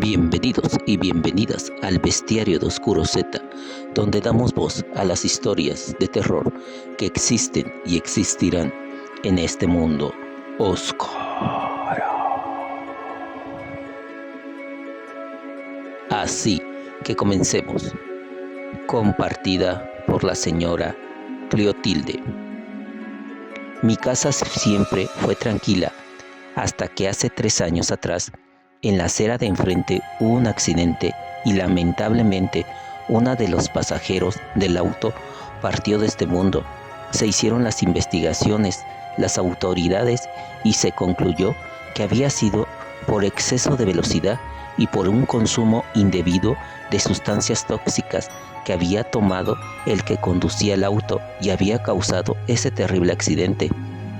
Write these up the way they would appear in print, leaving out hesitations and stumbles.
Bienvenidos y bienvenidas al Bestiario de Oscuro Z, donde damos voz a las historias de terror que existen y existirán en este mundo oscuro. Así que comencemos. Compartida por la señora Cleotilde. Mi casa siempre fue tranquila hasta que hace 3 años atrás, en la acera de enfrente hubo un accidente y lamentablemente uno de los pasajeros del auto partió de este mundo. Se hicieron las investigaciones, las autoridades y se concluyó que había sido por exceso de velocidad y por un consumo indebido de sustancias tóxicas que había tomado el que conducía el auto y había causado ese terrible accidente.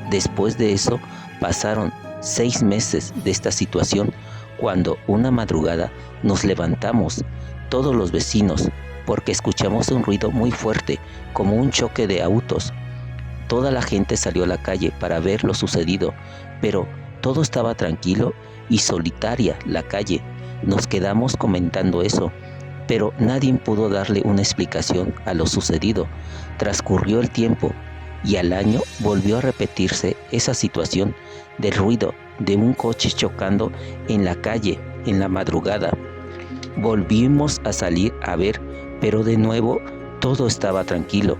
Después de eso pasaron 6 meses de esta situación, cuando una madrugada nos levantamos todos los vecinos porque escuchamos un ruido muy fuerte, como un choque de autos. Toda la gente salió a la calle para ver lo sucedido, pero todo estaba tranquilo y solitaria la calle. Nos quedamos comentando eso, pero nadie pudo darle una explicación a lo sucedido. Transcurrió el tiempo y al año volvió a repetirse esa situación del ruido de un coche chocando en la calle en la madrugada. Volvimos a salir a ver, pero de nuevo todo estaba tranquilo.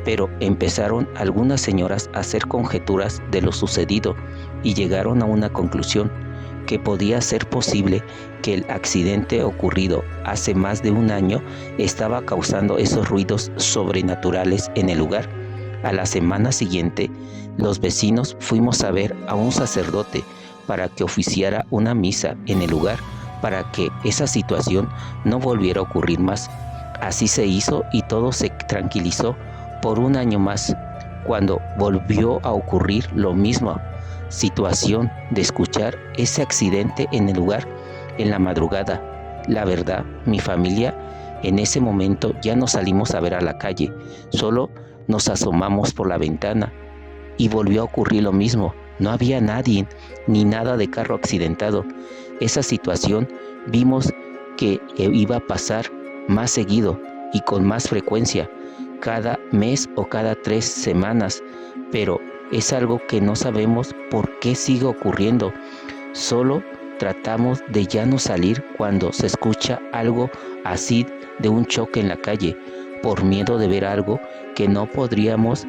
Pero empezaron algunas señoras a hacer conjeturas de lo sucedido y llegaron a una conclusión, que podía ser posible que el accidente ocurrido hace más de 1 año estaba causando esos ruidos sobrenaturales en el lugar. A la semana siguiente, los vecinos fuimos a ver a un sacerdote para que oficiara una misa en el lugar, para que esa situación no volviera a ocurrir más. Así se hizo y todo se tranquilizó por 1 año más, cuando volvió a ocurrir lo mismo situación de escuchar ese accidente en el lugar en la madrugada. La verdad, mi familia en ese momento ya no salimos a ver a la calle, solo nos asomamos por la ventana y volvió a ocurrir lo mismo. No había nadie ni nada de carro accidentado. Esa situación vimos que iba a pasar más seguido y con más frecuencia, cada mes o cada 3 semanas, pero es algo que no sabemos por qué sigue ocurriendo. Solo tratamos de ya no salir cuando se escucha algo así de un choque en la calle, por miedo de ver algo que no podríamos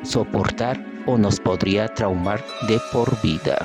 soportar o nos podría traumar de por vida.